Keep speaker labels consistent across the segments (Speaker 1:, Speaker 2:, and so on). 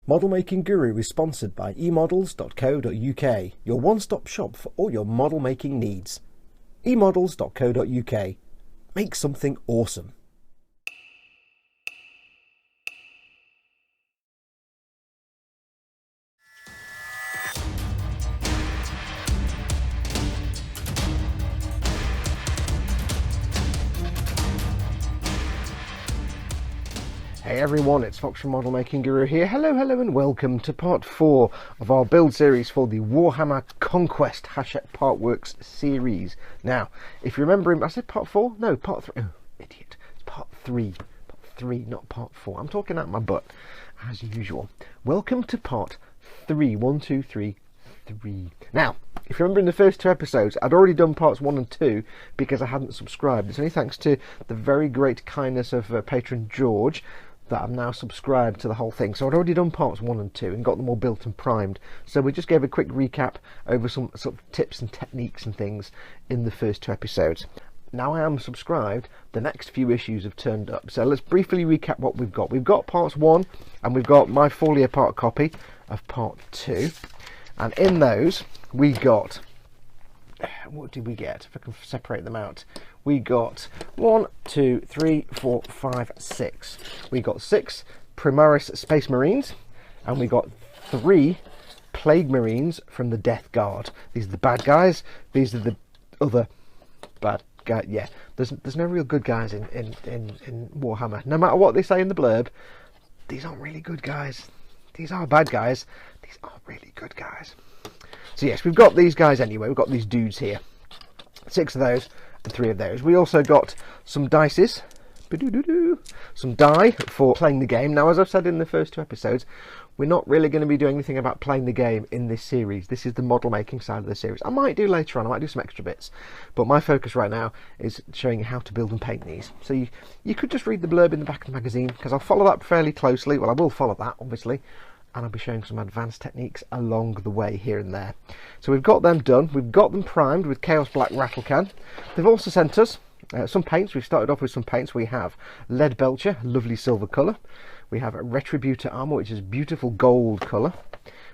Speaker 1: Model Making Guru is sponsored by emodels.co.uk, your one-stop shop for all your model making needs. emodels.co.uk. Make something awesome. Hey everyone, it's Foxx from Model Making Guru here. Hello and welcome to part 4 of our build series for the Warhammer Conquest Hachette Partworks series. Now, if you remember, I said part 4? No, part 3. Oh, idiot. It's part 3. Part 3, not part 4. I'm talking out my butt, as usual. Welcome to part 3. 1, 2, 3, 3. Now, if you remember in the first 2 episodes, I'd already done parts 1 and 2 because I hadn't subscribed. It's only thanks to the very great kindness of patron George that I'm now subscribed to the whole thing. So I'd already done parts 1 and 2 and got them all built and primed. So we just gave a quick recap over some sort of tips and techniques and things in the first 2 episodes. Now I am subscribed, the next few issues have turned up. So let's briefly recap what we've got. We've got parts 1 and we've got my folio part copy of part 2. And in those we got, what did we get? If I can separate them out. We got 1, 2, 3, 4, 5, 6. We got 6 Primaris Space Marines, and we got 3 Plague Marines from the Death Guard. These are the bad guys. These are the other bad guys. Yeah, there's no real good guys in Warhammer. No matter what they say in the blurb, these aren't really good guys. These are bad guys. These are really good guys. So yes, we've got these guys anyway. We've got these dudes here. 6 of those and 3 of those. We also got some dices. Some die for playing the game. Now, as I've said in the first 2 episodes, we're not really going to be doing anything about playing the game in this series. This is the model making side of the series. I might do later on. I might do some extra bits. But my focus right now is showing you how to build and paint these. So you could just read the blurb in the back of the magazine, because I'll follow that fairly closely. Well, I will follow that, obviously. And I'll be showing some advanced techniques along the way here and there. So we've got them done. We've got them primed with Chaos Black Rattle Can. They've also sent us some paints. We've started off with some paints. We have Lead Belcher, lovely silver colour. We have Retributor Armour, which is beautiful gold colour.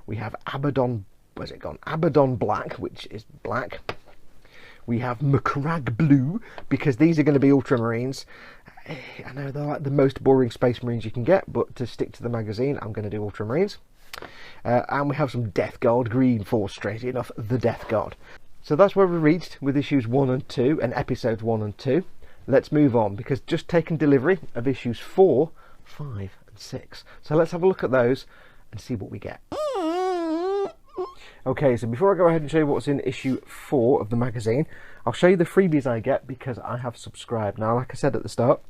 Speaker 1: We have Abaddon, where's it gone? Abaddon Black, which is black. We have Macragge Blue, because these are going to be Ultramarines. I know they're like the most boring Space Marines you can get, but to stick to the magazine, I'm going to do Ultramarines. And we have some Death Guard green for, straight enough, the Death Guard. So that's where we reached with issues 1 and 2 and episodes 1 and 2. Let's move on, because just taken delivery of issues 4, 5 and 6. So let's have a look at those and see what we get. Okay, so before I go ahead and show you what's in issue 4 of the magazine, I'll show you the freebies I get because I have subscribed. Now, like I said at the start,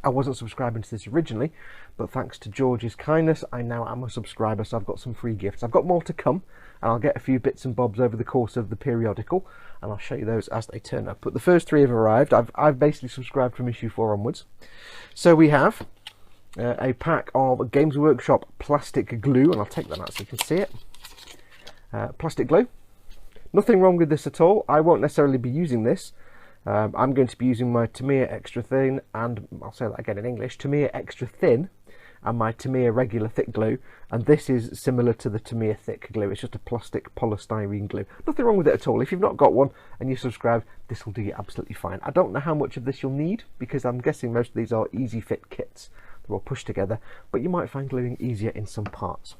Speaker 1: I wasn't subscribing to this originally, but thanks to George's kindness, I now am a subscriber, so I've got some free gifts. I've got more to come, and I'll get a few bits and bobs over the course of the periodical, and I'll show you those as they turn up. But the first 3 have arrived. I've basically subscribed from issue 4 onwards. So we have a pack of Games Workshop plastic glue, and I'll take that out so you can see it. Plastic glue. Nothing wrong with this at all. I won't necessarily be using this. I'm going to be using my Tamiya Extra Thin, and I'll say that again in English, Tamiya Extra Thin, and my Tamiya Regular Thick Glue, and this is similar to the Tamiya Thick Glue. It's just a plastic polystyrene glue. Nothing wrong with it at all. If you've not got one and you subscribe, this will do you absolutely fine. I don't know how much of this you'll need, because I'm guessing most of these are easy fit kits. They're all pushed together, but you might find gluing easier in some parts.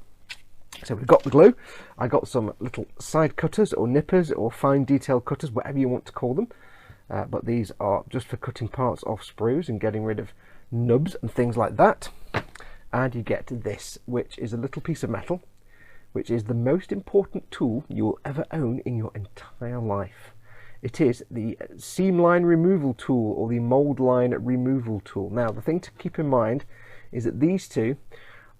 Speaker 1: So we've got the glue. I got some little side cutters or nippers or fine detail cutters, whatever you want to call them. But these are just for cutting parts off sprues and getting rid of nubs and things like that. And you get this, which is a little piece of metal, which is the most important tool you will ever own in your entire life. It is the seam line removal tool, or the mold line removal tool. Now, the thing to keep in mind is that these two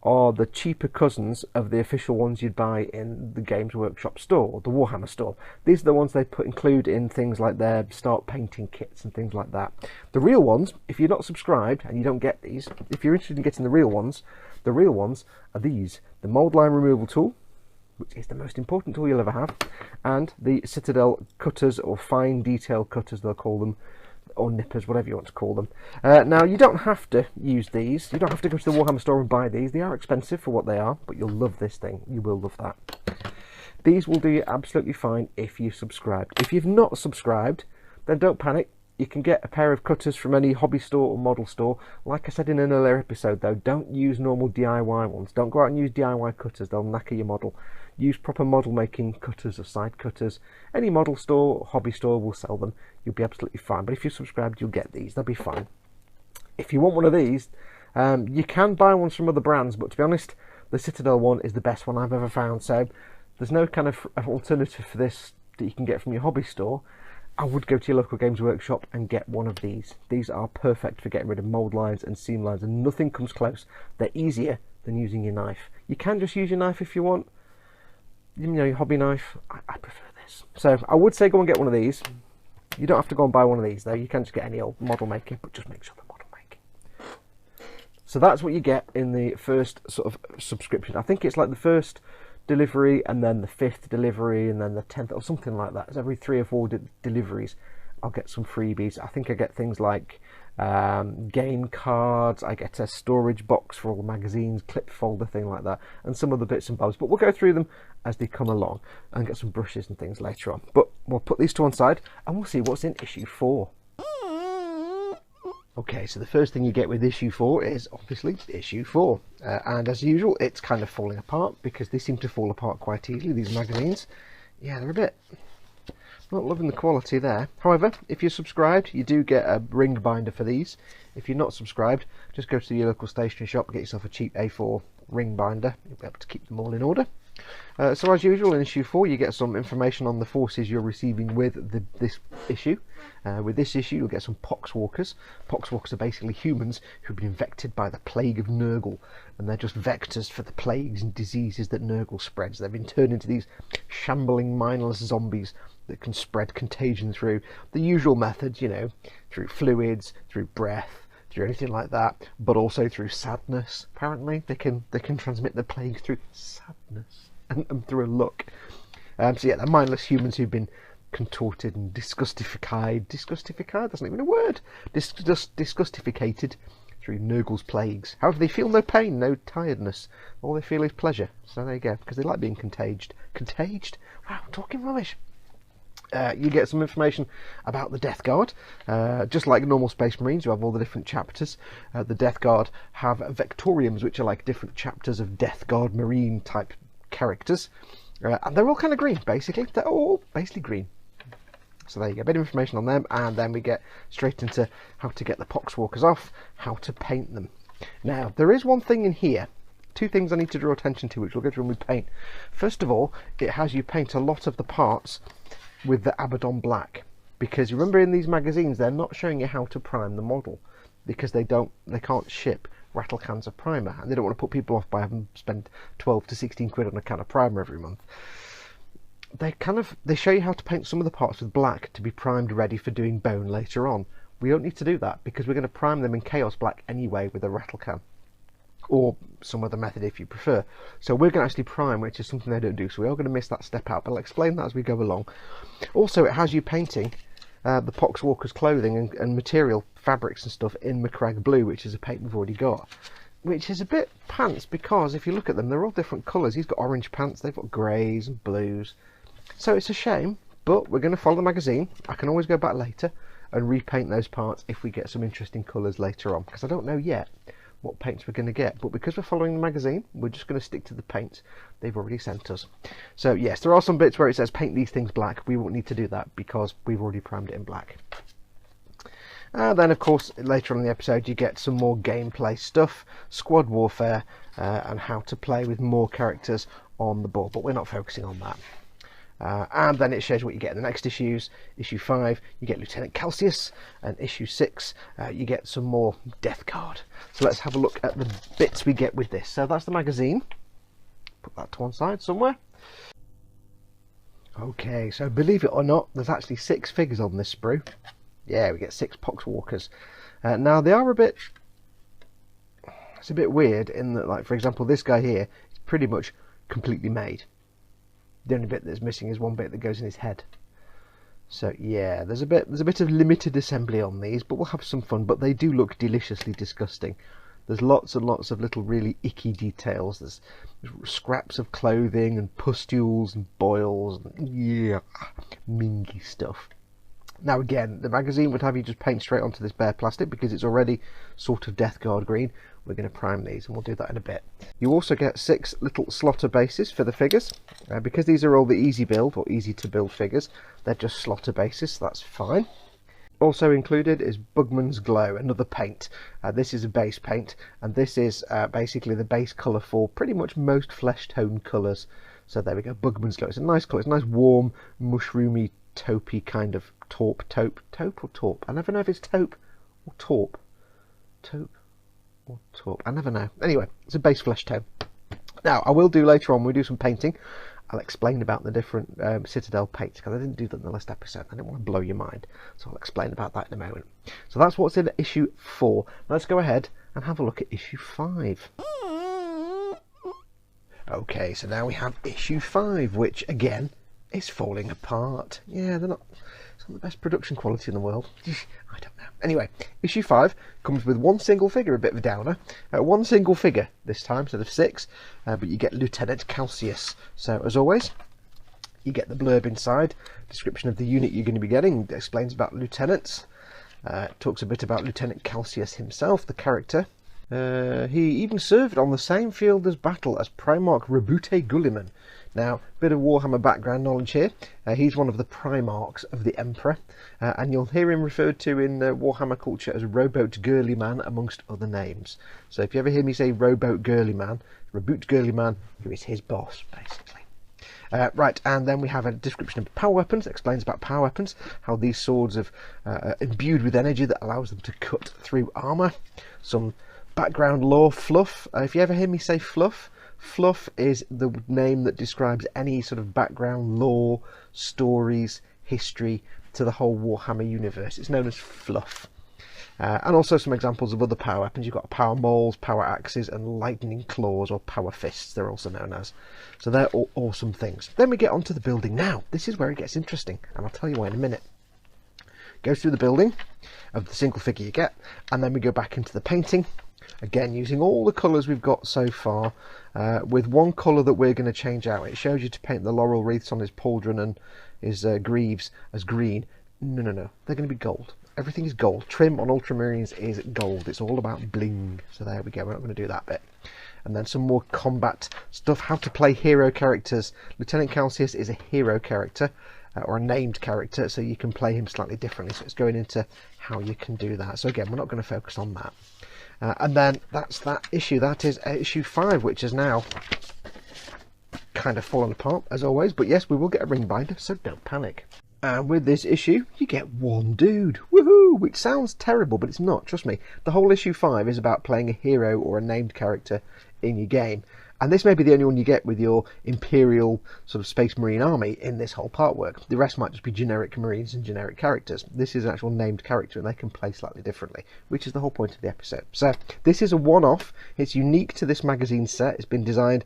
Speaker 1: are the cheaper cousins of the official ones you'd buy in the Games Workshop store, or the Warhammer store. These are the ones they include in things like their start painting kits and things like that. The real ones, if you're not subscribed and you don't get these, if you're interested in getting the real ones are these: the mold line removal tool, which is the most important tool you'll ever have, and the Citadel cutters, or fine detail cutters they'll call them, or nippers, whatever you want to call them. Now, you don't have to use these. You don't have to go to the Warhammer store and buy these. They are expensive for what they are, but you'll love this thing. You will love that. These will do you absolutely fine if you subscribed. If you've not subscribed, then don't panic. You can get a pair of cutters from any hobby store or model store. Like I said in an earlier episode though, don't use normal DIY ones. Don't go out and use DIY cutters, they'll knacker your model. Use proper model making cutters or side cutters. Any model store or hobby store will sell them. You'll be absolutely fine. But if you're subscribed, you'll get these. They'll be fine. If you want one of these, you can buy ones from other brands, but to be honest, the Citadel one is the best one I've ever found. So there's no kind of alternative for this that you can get from your hobby store. I would go to your local Games Workshop and get one of these. These are perfect for getting rid of mould lines and seam lines, and nothing comes close. They're easier than using your knife. You can just use your knife if you want. You know, your hobby knife. I prefer this. So I would say go and get one of these. You don't have to go and buy one of these though. You can just get any old model making, but just make sure they're model making. So that's what you get in the first sort of subscription. I think it's like the first delivery and then the 5th delivery and then the 10th or something like that. It's every 3 or 4 deliveries I'll get some freebies. I think I get things like game cards, I get a storage box for all the magazines, clip folder thing like that, and some other bits and bobs, but we'll go through them as they come along and get some brushes and things later on. But we'll put these to one side and we'll see what's in issue 4. Okay, so the first thing you get with issue 4 is obviously issue 4, and as usual it's kind of falling apart because they seem to fall apart quite easily, these magazines. Yeah, they're a bit not loving the quality there. However, if you're subscribed, you do get a ring binder for these. If you're not subscribed, just go to your local stationery shop and get yourself a cheap A4 ring binder. You'll be able to keep them all in order. So as usual in issue 4 you get some information on the forces you're receiving with this issue. With this issue you'll get some poxwalkers. Poxwalkers are basically humans who've been infected by the plague of Nurgle, and they're just vectors for the plagues and diseases that Nurgle spreads. They've been turned into these shambling mindless zombies that can spread contagion through the usual methods, you know, through fluids, through breath, through anything like that, but also through sadness. Apparently they can transmit the plague through sadness and through a look. So yeah, they're mindless humans who've been contorted and disgustified that's not even a word, disgustificated through Nurgle's plagues. However, they feel no pain, no tiredness, all they feel is pleasure. So there you go, because they like being contaged. Wow, I'm talking rubbish. You get some information about the Death Guard. Just like normal Space Marines, you have all the different chapters. The Death Guard have Vectoriums, which are like different chapters of Death Guard Marine type characters. And they're all kind of green, basically. They're all basically green. So there you go, a bit of information on them, and then we get straight into how to get the Poxwalkers off, how to paint them. Now, there is one thing in here. 2 things I need to draw attention to, which we'll go through when we paint. First of all, it has you paint a lot of the parts with the Abaddon Black, because you remember in these magazines they're not showing you how to prime the model because they can't ship rattle cans of primer, and they don't want to put people off by having to spend 12 to 16 quid on a can of primer every month. They show you how to paint some of the parts with black to be primed ready for doing bone later on. We don't need to do that because we're going to prime them in Chaos Black anyway with a rattle can, or some other method if you prefer. So we're going to actually prime, which is something they don't do, so we are going to miss that step out, but I'll explain that as we go along. Also, it has you painting the Poxwalker's clothing and material, fabrics and stuff in Macragge Blue, which is a paint we've already got, which is a bit pants because if you look at them, they're all different colours. He's got orange pants, they've got greys and blues, so it's a shame, but we're going to follow the magazine. I can always go back later and repaint those parts if we get some interesting colours later on, because I don't know yet what paints we're going to get, but because we're following the magazine, we're just going to stick to the paints they've already sent us. So yes, there are some bits where it says paint these things black. We won't need to do that because we've already primed it in black. Then of course later on in the episode you get some more gameplay stuff, squad warfare, and how to play with more characters on the board, but we're not focusing on that. And then it shows what you get in the next issues. Issue 5 you get Lieutenant Calsius, and issue 6 you get some more Death Guard. So let's have a look at the bits we get with this. So that's the magazine, put that to one side somewhere. Okay, so believe it or not, there's actually 6 figures on this sprue. Yeah, we get 6 Poxwalkers. Now they are a bit weird in that, like for example this guy here is pretty much completely made. The only bit that's missing is one bit that goes in his head. So yeah, there's a bit of limited assembly on these, but we'll have some fun. But they do look deliciously disgusting. There's lots and lots of little really icky details. There's scraps of clothing and pustules and boils and yeah, mingy stuff. Now again, the magazine would have you just paint straight onto this bare plastic because it's already sort of Death Guard green. We're going to prime these and we'll do that in a bit. You also get 6 little slaughter bases for the figures. Because these are all the easy build or easy to build figures, they're just slaughter bases, so that's fine. Also included is Bugman's Glow, another paint. This is a base paint, and this is basically the base colour for pretty much most flesh tone colours. So there we go, Bugman's Glow. It's a nice colour, it's a nice warm, mushroomy, taupey kind of taupe or taupe. I never know if it's taupe or taupe. Taupe or taupe, I never know. Anyway, it's a base flesh tone. Now, I will do later on, when we do some painting, I'll explain about the different Citadel paints, because I didn't do that in the last episode. I didn't want to blow your mind, so I'll explain about that in a moment. So that's what's in issue 4. Let's go ahead and have a look at issue 5. Okay, so now we have issue 5, which again is falling apart. Yeah, it's not the best production quality in the world. I don't know. Anyway, issue 5 comes with one single figure, a bit of a downer. One single figure this time instead of 6, but you get Lieutenant Calsius. So as always, you get the blurb inside, description of the unit you're going to be getting, it explains about lieutenants, talks a bit about Lieutenant Calsius himself, the character. He even served on the same field as battle as Primarch Rebute Gulliman. Now, a bit of Warhammer background knowledge here. He's one of the Primarchs of the Emperor, and you'll hear him referred to in Warhammer culture as Rowboat Girly Man, amongst other names. So if you ever hear me say Rowboat Girly Man, Rebute Girly Man, who is his boss, basically. Right, and then we have a description of power weapons, explains about power weapons, how these swords are imbued with energy that allows them to cut through armour. Some background lore fluff. If you ever hear me say fluff, fluff is the name that describes any sort of background lore, stories, history to the whole Warhammer universe. It's known as fluff. And also some examples of other power weapons. You've got power mauls, power axes, and lightning claws, or power fists, they're also known as. So they're all awesome things. Then we get onto the building now. This is where it gets interesting, and I'll tell you why in a minute. Goes through the building of the single figure you get, and then we go back into the painting. Again, using all the colours we've got so far, with one colour that we're going to change out. It shows you to paint the laurel wreaths on his pauldron and his greaves as green. No, they're going to be gold. Everything is gold. Trim on ultramarines is gold. It's all about bling. So there we go, we're not going to do that bit. And then some more combat stuff, how to play hero characters. Lieutenant Calsius is a hero character, or a named character, so you can play him slightly differently. So it's going into how you can do that. So again, we're not going to focus on that. And then that's that issue. That is issue 5, which is now kind of fallen apart, as always. But yes, we will get a ring binder, so don't panic. And with this issue, you get one dude. Woohoo! Which sounds terrible, but it's not. Trust me. The whole issue 5 is about playing a hero or a named character in your game. And this may be the only one you get with your Imperial sort of Space Marine army in this whole part work. The rest might just be generic Marines and generic characters. This is an actual named character, and they can play slightly differently, which is the whole point of the episode. So this is a one-off. It's unique to this magazine set. It's been designed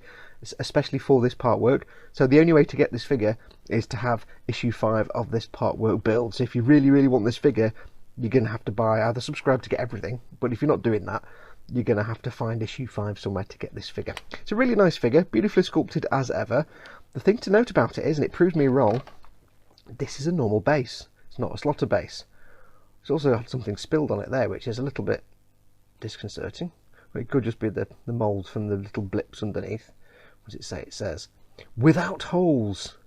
Speaker 1: especially for this part work. So the only way to get this figure is to have issue 5 of this part work build. So if you really, really want this figure, you're going to have to either subscribe to get everything, but if you're not doing that, you're going to have to find issue 5 somewhere to get this figure. It's a really nice figure, beautifully sculpted as ever. The thing to note about it is, and it proves me wrong, this is a normal base. It's not a slaughter base. It's also got something spilled on it there, which is a little bit disconcerting. Or it could just be the mould from the little blips underneath. What does it say? It says, without holes.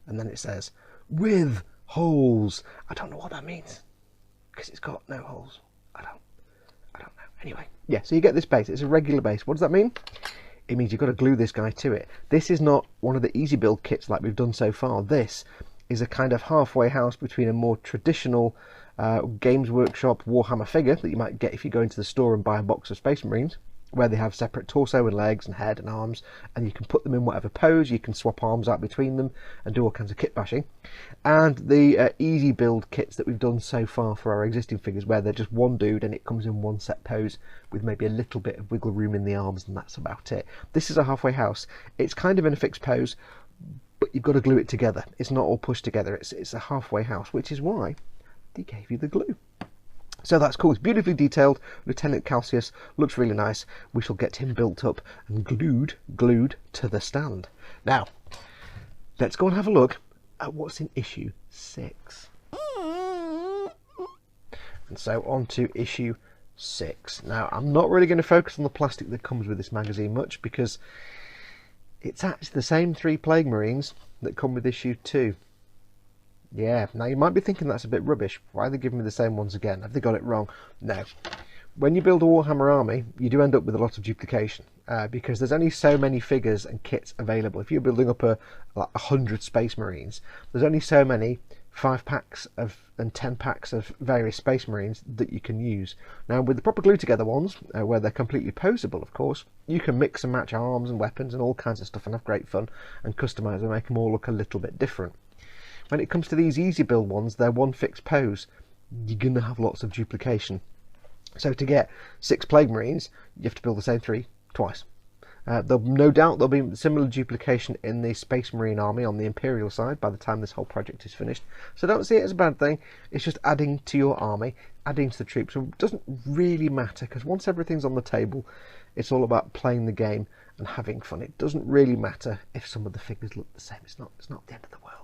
Speaker 1: And then it says, with holes. I don't know what that means, because it's got no holes. I don't know. Anyway, yeah, so you get this base. It's a regular base. What does that mean? It means you've got to glue this guy to it. This is not one of the easy build kits like we've done so far. This is a kind of halfway house between a more traditional Games Workshop Warhammer figure that you might get if you go into the store and buy a box of Space Marines, where they have separate torso and legs and head and arms, and you can put them in whatever pose. You can swap arms out between them and do all kinds of kit bashing. And the easy build kits that we've done so far for our existing figures, where they're just one dude and it comes in one set pose with maybe a little bit of wiggle room in the arms, and that's about it. This is a halfway house. It's kind of in a fixed pose, but but you've got to glue it together. It's not all pushed together. It's a halfway house, which is why they gave you the glue. So that's cool. It's beautifully detailed. Lieutenant Calsius looks really nice. We shall get him built up and glued to the stand. Now, let's go and have a look at what's in issue 6. And so on to issue 6. Now, I'm not really going to focus on the plastic that comes with this magazine much, because it's actually the same 3 Plague Marines that come with issue 2. Yeah, now you might be thinking that's a bit rubbish. Why are they giving me the same ones again? Have they got it wrong? No. When you build a Warhammer army, you do end up with a lot of duplication, because there's only so many figures and kits available. If you're building up like 100 Space Marines, there's only so many 5 packs and 10 packs of various Space Marines that you can use. Now, with the proper glue together ones, where they're completely posable, of course, you can mix and match arms and weapons and all kinds of stuff and have great fun and customize and make them all look a little bit different. When it comes to these easy build ones, they're one fixed pose. You're going to have lots of duplication. So to get 6 Plague Marines, you have to build the same 3 twice. No doubt there'll be similar duplication in the Space Marine army on the Imperial side by the time this whole project is finished. So don't see it as a bad thing. It's just adding to your army, adding to the troops. So it doesn't really matter, because once everything's on the table, it's all about playing the game and having fun. It doesn't really matter if some of the figures look the same. It's not the end of the world.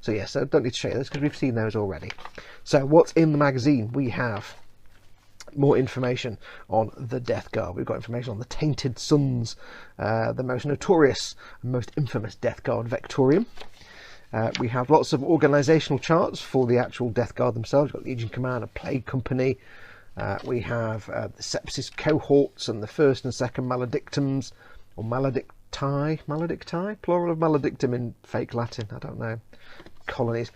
Speaker 1: So yes, I don't need to show you this because we've seen those already. So what's in the magazine? We have more information on the Death Guard. We've got information on the Tainted Sons, the most notorious and most infamous Death Guard Vectorium. We have lots of organisational charts for the actual Death Guard themselves. We've got Legion Command, a Plague Company. We have the Sepsis Cohorts and the first and second Maledictums, or Maledicti, plural of Maledictum in fake Latin, I don't know. Colonies.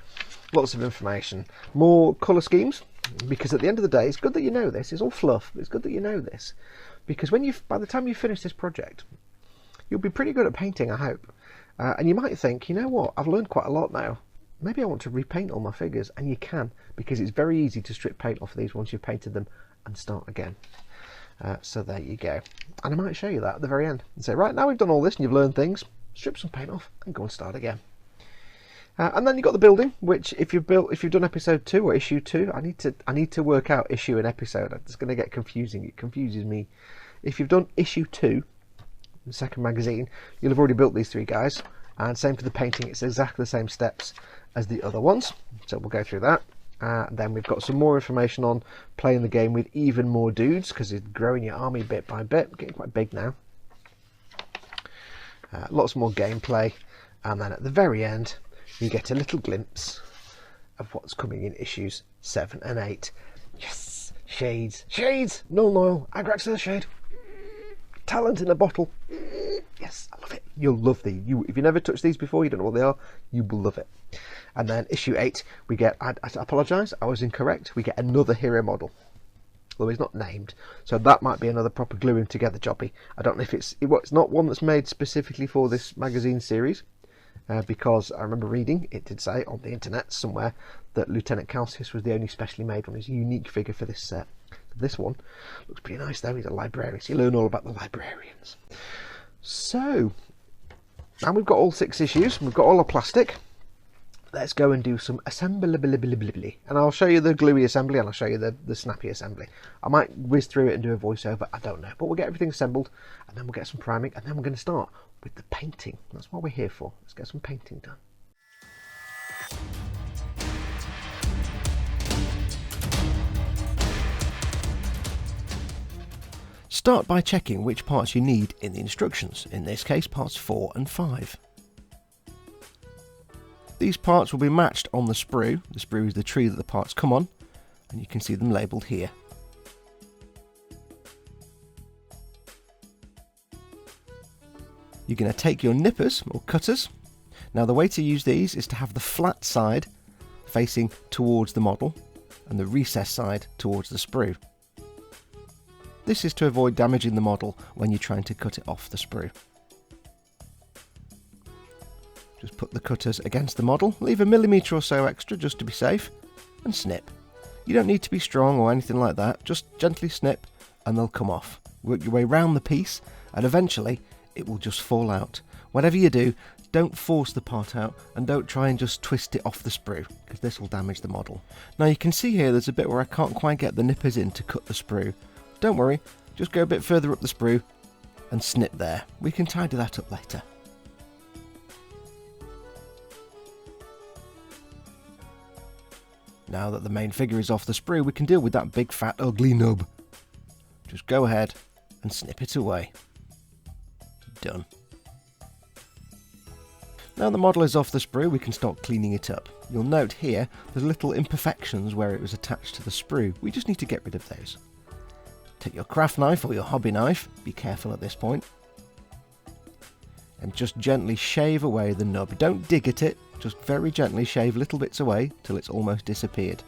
Speaker 1: Lots of information. More colour schemes, because at the end of the day, it's good that you know this. It's all fluff, but it's good that you know this, because by the time you finish this project, you'll be pretty good at painting, I hope. And you might think, you know what, I've learned quite a lot now. Maybe I want to repaint all my figures, and you can, because it's very easy to strip paint off of these once you've painted them and start again. So there you go. And I might show you that at the very end and say, right, now we've done all this and you've learned things, strip some paint off and go and start again. And then you've got the building, which if you've done episode 2 or issue 2, I need to work out issue and episode. It's going to get confusing. It confuses me. If you've done issue 2, the second magazine, you'll have already built these 3 guys. And same for the painting. It's exactly the same steps as the other ones. So we'll go through that. Then we've got some more information on playing the game with even more dudes, because it's growing your army bit by bit, getting quite big now. Lots more gameplay, and then at the very end you get a little glimpse of what's coming in issues 7 and 8. Yes, shades, null oil, Agrax Shade, talent in a bottle. Yes, I love it. You'll love these. If you never touched these before, you don't know what they are, you will love it. And then issue 8, we get, I apologise, I was incorrect, we get another hero model. Although he's not named, so that might be another proper gluing together jobby. I don't know if it's not one that's made specifically for this magazine series, because I remember reading, it did say on the internet somewhere that Lieutenant Calsius was the only specially made one. He's a unique figure for this set. This one looks pretty nice though. He's a librarian, so you learn all about the librarians. So, now we've got all 6 issues, we've got all our plastic. Let's go and do some assembly, and I'll show you the gluey assembly and I'll show you the snappy assembly. I might whiz through it and do a voiceover, I don't know, but we'll get everything assembled and then we'll get some priming, and then we're going to start with the painting. That's what we're here for. Let's get some painting done. Start by checking which parts you need in the instructions, in this case parts 4 and 5. These parts will be matched on the sprue. The sprue is the tree that the parts come on, and you can see them labelled here. You're going to take your nippers or cutters. Now the way to use these is to have the flat side facing towards the model and the recessed side towards the sprue. This is to avoid damaging the model when you're trying to cut it off the sprue. Just put the cutters against the model, leave a millimetre or so extra just to be safe, and snip. You don't need to be strong or anything like that, just gently snip and they'll come off. Work your way round the piece and eventually it will just fall out. Whatever you do, don't force the part out and don't try and just twist it off the sprue, because this will damage the model. Now you can see here there's a bit where I can't quite get the nippers in to cut the sprue. Don't worry, just go a bit further up the sprue and snip there. We can tidy that up later. Now that the main figure is off the sprue, we can deal with that big fat ugly nub. Just go ahead and snip it away. Done. Now the model is off the sprue, we can start cleaning it up. You'll note here there's little imperfections where it was attached to the sprue. We just need to get rid of those. Take your craft knife or your hobby knife, be careful at this point, and just gently shave away the nub. Don't dig at it, just very gently shave little bits away till it's almost disappeared.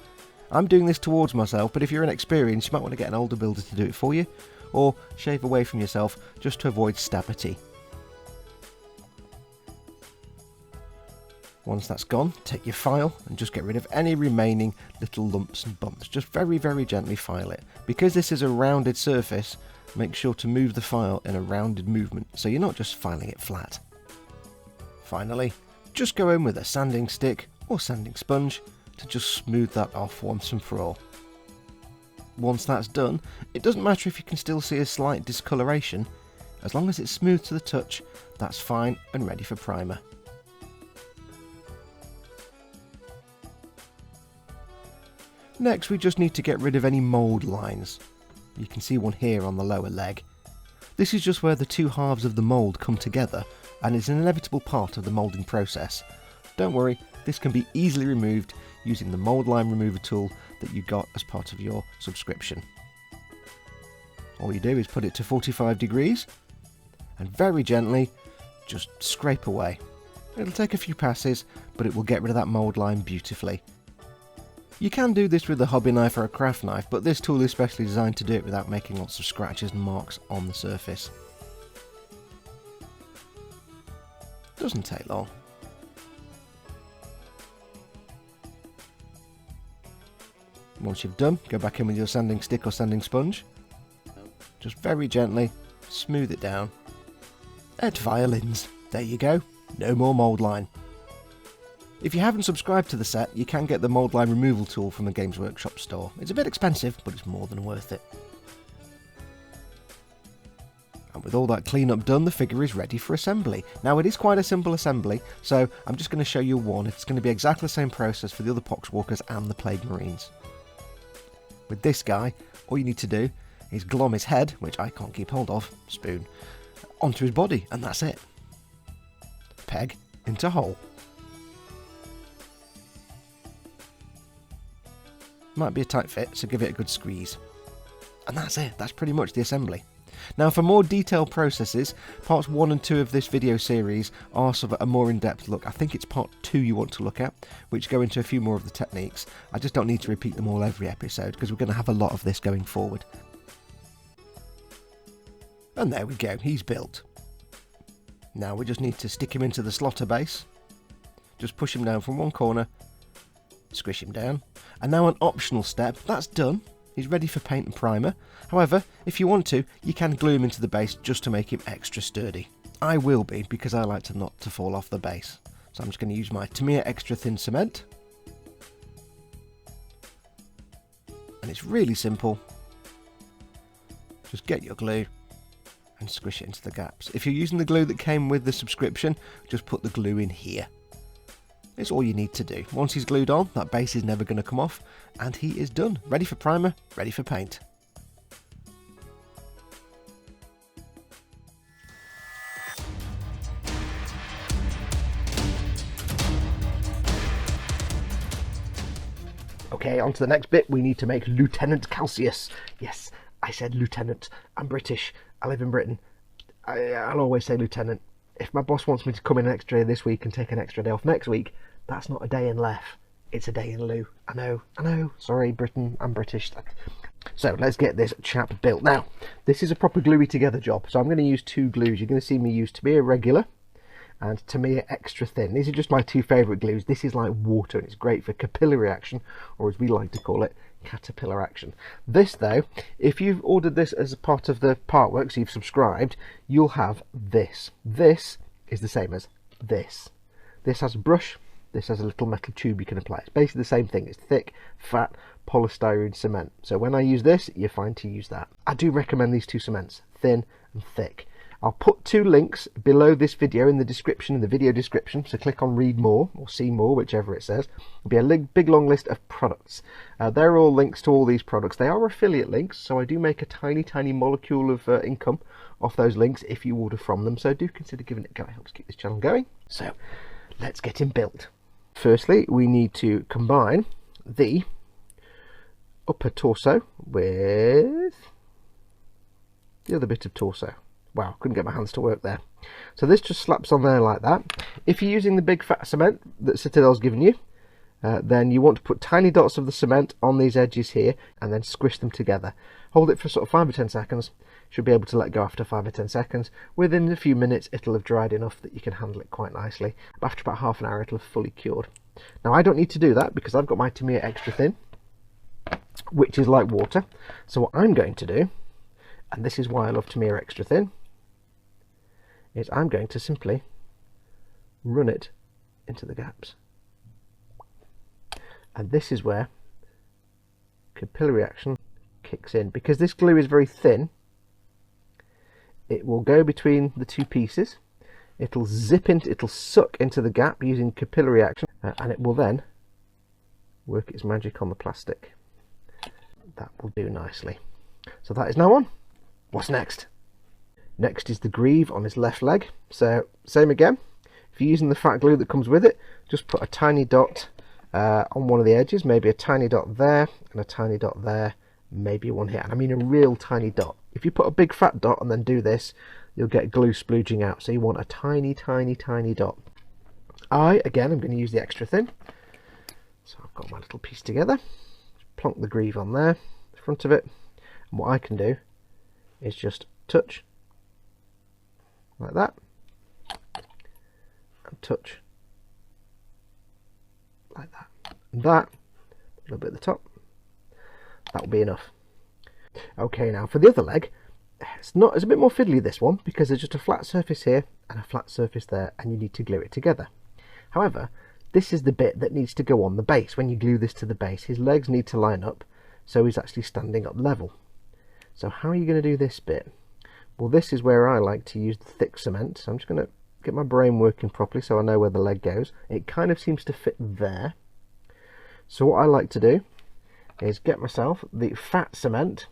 Speaker 1: I'm doing this towards myself, but if you're inexperienced you might want to get an older builder to do it for you, or shave away from yourself just to avoid stabbity. Once that's gone, take your file and just get rid of any remaining little lumps and bumps. Just very, very gently file it. Because this is a rounded surface, make sure to move the file in a rounded movement, so you're not just filing it flat. Finally, just go in with a sanding stick or sanding sponge to just smooth that off once and for all. Once that's done, it doesn't matter if you can still see a slight discoloration. As long as it's smooth to the touch, that's fine and ready for primer. Next, we just need to get rid of any mould lines. You can see one here on the lower leg. This is just where the two halves of the mould come together and is an inevitable part of the moulding process. Don't worry, this can be easily removed using the mould line remover tool that you got as part of your subscription. All you do is put it to 45 degrees and very gently just scrape away. It'll take a few passes, but it will get rid of that mould line beautifully. You can do this with a hobby knife or a craft knife, but this tool is specially designed to do it without making lots of scratches and marks on the surface. Doesn't take long. Once you've done, go back in with your sanding stick or sanding sponge. Just very gently smooth it down. Et violins. There you go. No more mould line. If you haven't subscribed to the set, you can get the mould line removal tool from the Games Workshop store. It's a bit expensive, but it's more than worth it. And with all that cleanup done, the figure is ready for assembly. Now it is quite a simple assembly, so I'm just going to show you one. It's going to be exactly the same process for the other Poxwalkers and the Plague Marines. With this guy, all you need to do is glom his head, which I can't keep hold of, spoon, onto his body, and that's it. Peg into hole. Might be a tight fit, so give it a good squeeze. And that's it, that's pretty much the assembly. Now for more detailed processes, parts 1 and 2 of this video series are sort of a more in-depth look. I think it's part 2 you want to look at, which go into a few more of the techniques. I just don't need to repeat them all every episode, because we're going to have a lot of this going forward. And there we go, he's built. Now we just need to stick him into the slotter base. Just push him down from one corner, squish him down. And now an optional step, that's done. He's ready for paint and primer. However, if you want to, you can glue him into the base just to make him extra sturdy. I will be, because I like to not to fall off the base. So I'm just going to use my Tamiya extra thin cement. And it's really simple. Just get your glue and squish it into the gaps. If you're using the glue that came with the subscription, just put the glue in here. It's all you need to do. Once he's glued on, that base is never going to come off, and he is done. Ready for primer, ready for paint. Okay, on to the next bit. We need to make Lieutenant Calsius. Yes, I said Lieutenant. I'm British. I live in Britain. I'll always say Lieutenant. If my boss wants me to come in an extra day this week and take an extra day off next week, that's not a day in left. It's a day in lieu. I know. Sorry, Britain. I'm British. So let's get this chap built. Now, this is a proper gluey together job. So I'm going to use two glues. You're going to see me use Tamiya regular and Tamiya extra thin. These are just my two favourite glues. This is like water and it's great for capillary action, or as we like to call it, caterpillar action. This though, if you've ordered this as a part of the Partwork, so you've subscribed, you'll have this. This is the same as this. This has a brush, this has a little metal tube you can apply. It's basically the same thing. It's thick, fat, polystyrene cement. So when I use this, you're fine to use that. I do recommend these two cements, thin and thick. I'll put two links below this video in the description, in the video description, so click on read more or see more, whichever it says. There'll be a big long list of products. They're all links to all these products. They are affiliate links, so I do make a tiny molecule of income off those links if you order from them, so do consider giving it a go. It helps keep this channel going. So let's get him built. Firstly, we need to combine the upper torso with the other bit of torso. Wow, couldn't get my hands to work there. So this just slaps on there like that. If you're using the big fat cement that Citadel's given you, then you want to put tiny dots of the cement on these edges here and then squish them together. Hold it for sort of 5 or 10 seconds. Should be able to let go after 5 or 10 seconds. Within a few minutes it'll have dried enough that you can handle it quite nicely. After about half an hour it'll have fully cured. Now I don't need to do that because I've got my Tamiya extra thin, which is like water. So what I'm going to do, and this is why I love Tamiya extra thin, is I'm going to simply run it into the gaps. And this is where capillary action kicks in. Because this glue is very thin, it will go between the two pieces, it'll suck into the gap using capillary action, and it will then work its magic on the plastic. That will do nicely. So that is now on. What's next? Next is the greave on his left leg. So same again, if you're using the fat glue that comes with it, just put a tiny dot on one of the edges, maybe a tiny dot there and a tiny dot there, maybe one here, and I mean a real tiny dot. If you put a big fat dot and then do this, you'll get glue splooging out, so you want a tiny dot. Again, I'm going to use the extra thin, so I've got my little piece together, plonk the greave on there, the front of it, and what I can do is just touch like that, and touch like that, and that, a little bit at the top. That will be enough. Okay, now for the other leg, it's a bit more fiddly, this one, because there's just a flat surface here and a flat surface there, and you need to glue it together. However, this is the bit that needs to go on the base. When you glue this to the base, his legs need to line up so he's actually standing up level. So how are you going to do this bit? Well, this is where I like to use the thick cement. So I'm just going to get my brain working properly so I know where the leg goes. It kind of seems to fit there. So what I like to do is get myself the fat cement.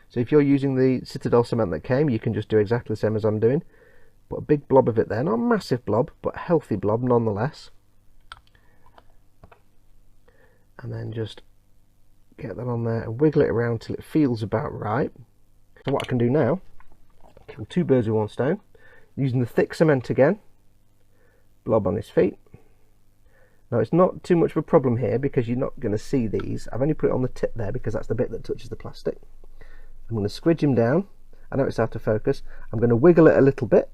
Speaker 1: So if you're using the Citadel cement that came, you can just do exactly the same as I'm doing. Put a big blob of it there, not a massive blob, but a healthy blob nonetheless. And then just get that on there and wiggle it around till it feels about right. So what I can do now, kill two birds with one stone, using the thick cement again, blob on his feet. Now it's not too much of a problem here because you're not going to see these. I've only put it on the tip there because that's the bit that touches the plastic. I'm going to squidge him down. I know it's out of focus. I'm going to wiggle it a little bit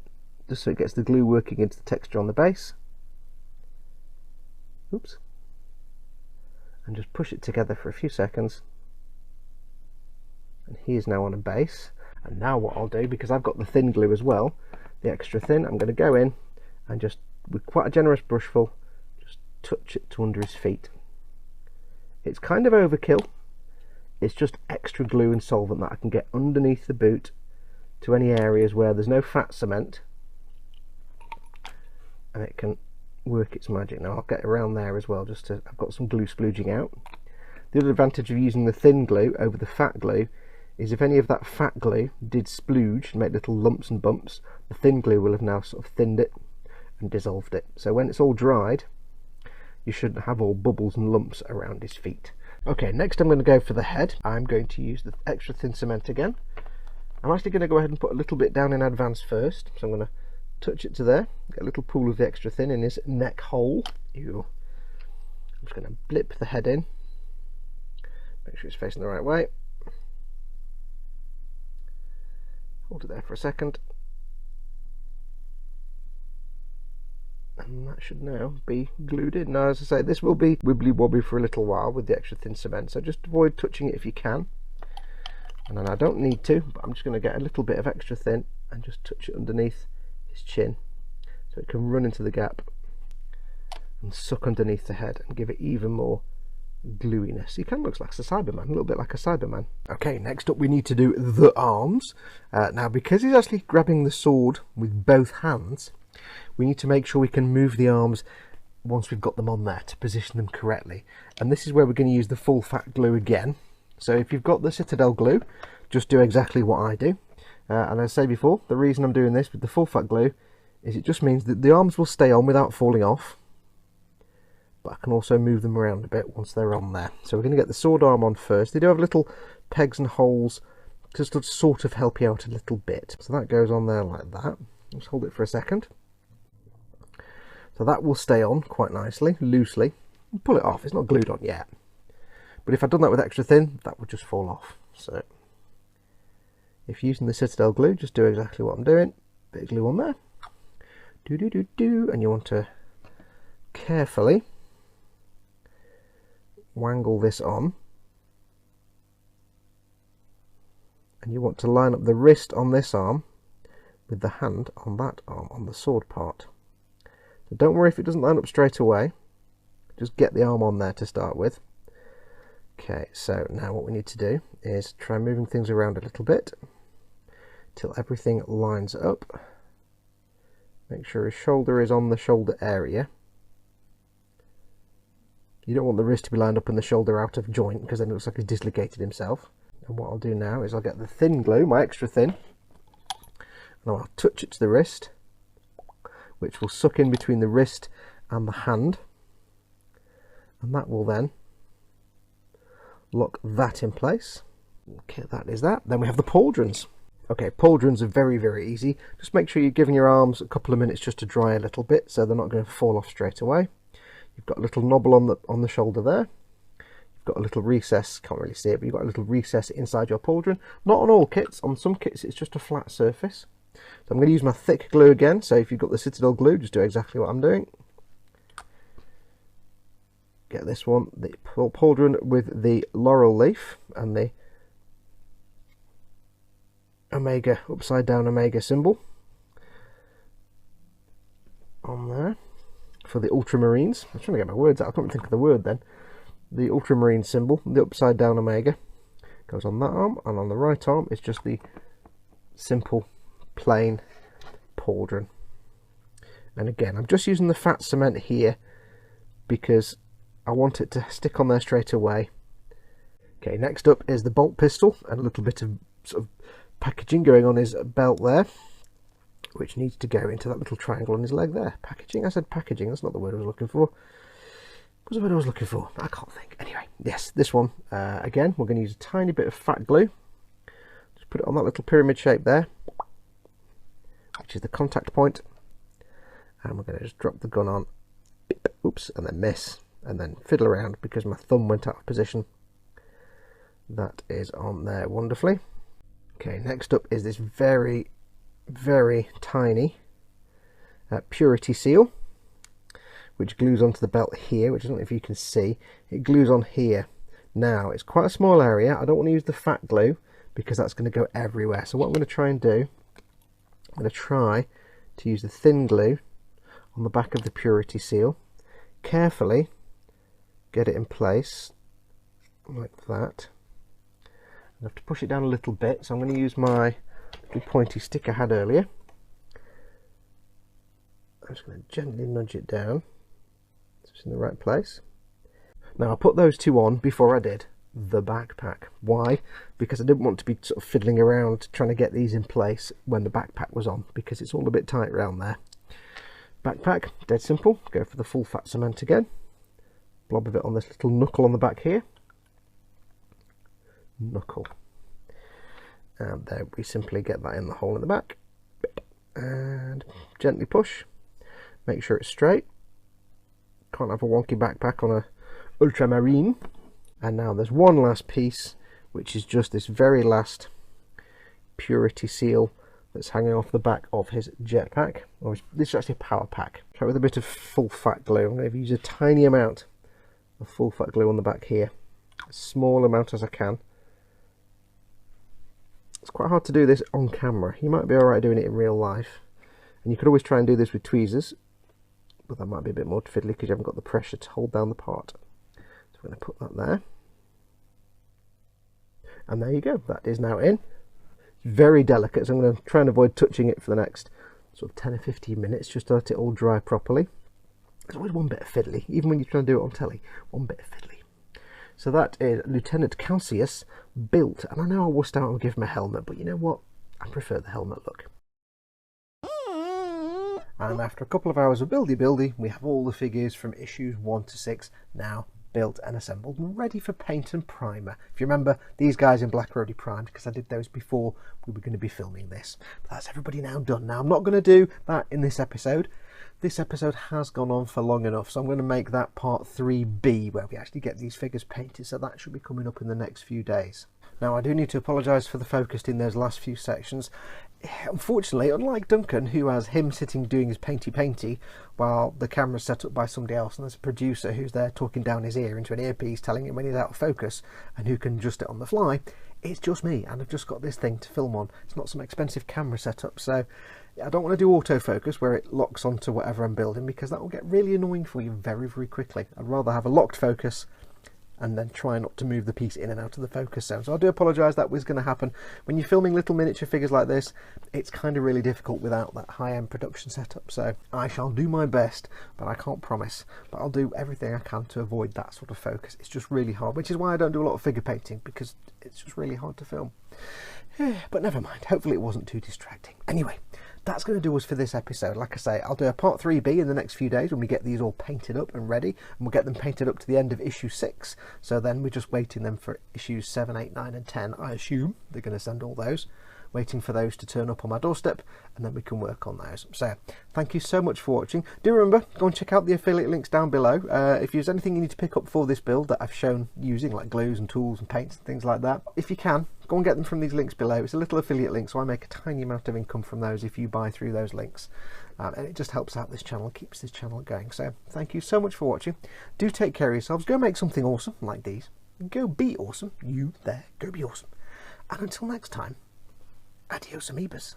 Speaker 1: just so it gets the glue working into the texture on the base. Oops. And just push it together for a few seconds. And he is now on a base. And now what I'll do, because I've got the thin glue as well, the extra thin, I'm going to go in and just, with quite a generous brushful, just touch it to under his feet. It's kind of overkill. It's just extra glue and solvent that I can get underneath the boot to any areas where there's no fat cement, and it can work its magic. Now I'll get around there as well, just to, I've got some glue splooging out. The other advantage of using the thin glue over the fat glue is if any of that fat glue did splooge and make little lumps and bumps, the thin glue will have now sort of thinned it and dissolved it. So when it's all dried, you shouldn't have all bubbles and lumps around his feet. Okay, next I'm going to go for the head. I'm going to use the extra thin cement again. I'm actually going to go ahead and put a little bit down in advance first. So I'm going to touch it to there, get a little pool of the extra thin in his neck hole. Ew. I'm just going to blip the head in, make sure it's facing the right way. Hold it there for a second. And and that should now be glued in. Now, as I say, this will be wibbly wobbly for a little while with the extra thin cement, so just avoid touching it if you can. And then I don't need to, but I'm just going to get a little bit of extra thin and just touch it underneath his chin so it can run into the gap and suck underneath the head and give it even more gluiness. He kind of looks like a Cyberman, a little bit like a Cyberman. Okay, next up we need to do the arms. Now, because he's actually grabbing the sword with both hands, we need to make sure we can move the arms once we've got them on there to position them correctly. And this is where we're going to use the full fat glue again. So if you've got the Citadel glue, just do exactly what I do. And as I say before, the reason I'm doing this with the full fat glue is it just means that the arms will stay on without falling off, but I can also move them around a bit once they're on there. So we're going to get the sword arm on first. They do have little pegs and holes just to sort of help you out a little bit. So that goes on there like that. Just hold it for a second. So that will stay on quite nicely, loosely. Pull it off, it's not glued on yet. But if I'd done that with extra thin, that would just fall off. So if you're using the Citadel glue, just do exactly what I'm doing. Bit of glue on there. And you want to carefully wangle this on, and you want to line up the wrist on this arm with the hand on that arm, on the sword part. So don't worry if it doesn't line up straight away, just get the arm on there to start with. Okay, so now what we need to do is try moving things around a little bit till everything lines up. Make sure his shoulder is on the shoulder area. You don't want the wrist to be lined up and the shoulder out of joint, because then it looks like he's dislocated himself. And what I'll do now is I'll get the thin glue, my extra thin, and I'll touch it to the wrist, which will suck in between the wrist and the hand, and that will then lock that in place. Okay, that is that. Then we have the pauldrons. Okay, pauldrons are very, very easy. Just make sure you're giving your arms a couple of minutes just to dry a little bit, so they're not going to fall off straight away. You've got a little knobble on the shoulder there. You've got a little recess, can't really see it, but you've got a little recess inside your pauldron. Not on all kits, on some kits it's just a flat surface. So I'm going to use my thick glue again, so if you've got the Citadel glue, just do exactly what I'm doing. Get this one, the pauldron with the laurel leaf and the Omega, upside down Omega symbol on there. For the ultramarines, I'm trying to get my words out, I can't think of the word then. The ultramarine symbol, the upside down Omega, goes on that arm, and on the right arm is just the simple plain pauldron. And again, I'm just using the fat cement here because I want it to stick on there straight away. Okay, next up is the bolt pistol, and a little bit of sort of packaging going on his belt there, which needs to go into that little triangle on his leg there. Packaging? I said packaging, that's not the word I was looking for. What was the word I was looking for? I can't think. Anyway, yes, this one, again, we're going to use a tiny bit of fat glue. Just put it on that little pyramid shape there, which is the contact point. And we're going to just drop the gun on, oops, and then miss, and then fiddle around because my thumb went out of position. That is on there wonderfully. Okay, next up is this very, very tiny purity seal, which glues onto the belt here, which I don't know if you can see. It glues on here. Now, it's quite a small area. I don't want to use the fat glue because that's going to go everywhere. So what I'm going to try and do, I'm going to try to use the thin glue on the back of the purity seal, carefully get it in place like that. I have to push it down a little bit, so I'm going to use my little pointy stick I had earlier. I'm just going to gently nudge it down so it's in the right place. Now I put those two on before I did the backpack. Why? Because I didn't want to be sort of fiddling around trying to get these in place when the backpack was on, because it's all a bit tight around there. Backpack, dead simple. Go for the full fat cement again. Blob of it on this little knuckle on the back here. Knuckle, and there we simply get that in the hole in the back and gently push, make sure it's straight. Can't have a wonky backpack on a ultramarine. And now there's one last piece, which is just this very last purity seal that's hanging off the back of his jetpack. Or this is actually a power pack. Try with a bit of full fat glue. I'm going to use a tiny amount of full fat glue on the back here, a small amount as I can. It's quite hard to do this on camera. You might be alright doing it in real life, and you could always try and do this with tweezers, but that might be a bit more fiddly because you haven't got the pressure to hold down the part. So we're going to put that there, and there you go, that is now in. It's very delicate, so I'm going to try and avoid touching it for the next sort of 10 or 15 minutes just to let it all dry properly. There's always one bit of fiddly, even when you're trying to do it on telly, one bit of fiddly. So that is Lieutenant Calsius built, and I know I wussed out and give him a helmet, but you know what? I prefer the helmet look. And after a couple of hours of buildy, we have all the figures from issues 1 to 6 now built and assembled and ready for paint and primer. If you remember, these guys in black are already primed because I did those before we were going to be filming this. But that's everybody now done. Now I'm not going to do that in this episode. This episode has gone on for long enough, so I'm going to make that part 3B where we actually get these figures painted, so that should be coming up in the next few days. Now I do need to apologise for the focus in those last few sections. Unfortunately, unlike Duncan, who has him sitting doing his painty while the camera's set up by somebody else, and there's a producer who's there talking down his ear into an earpiece telling him when he's out of focus and who can adjust it on the fly, it's just me, and I've just got this thing to film on. It's not some expensive camera setup, so I don't want to do autofocus where it locks onto whatever I'm building, because that will get really annoying for you very, very quickly. I'd rather have a locked focus and then try not to move the piece in and out of the focus zone. So I do apologise, that was going to happen. When you're filming little miniature figures like this, it's kind of really difficult without that high-end production setup. So I shall do my best, but I can't promise. But I'll do everything I can to avoid that sort of focus. It's just really hard, which is why I don't do a lot of figure painting, because it's just really hard to film. But never mind, hopefully it wasn't too distracting. Anyway, that's going to do us for this episode. Like I say, I'll do a part 3B in the next few days when we get these all painted up and ready, and we'll get them painted up to the end of issue 6. So then we're just waiting them for issues 7, 8, 9 and 10. I assume they're going to send all those, waiting for those to turn up on my doorstep, and then we can work on those. So thank you so much for watching. Do remember, go and check out the affiliate links down below. If there's anything you need to pick up for this build that I've shown using, like glues and tools and paints and things like that, if you can, go and get them from these links below. It's a little affiliate link, so I make a tiny amount of income from those if you buy through those links. And it just helps out this channel, keeps this channel going. So thank you so much for watching. Do take care of yourselves. Go make something awesome like these. Go be awesome. You there, go be awesome. And until next time, adios amoebas.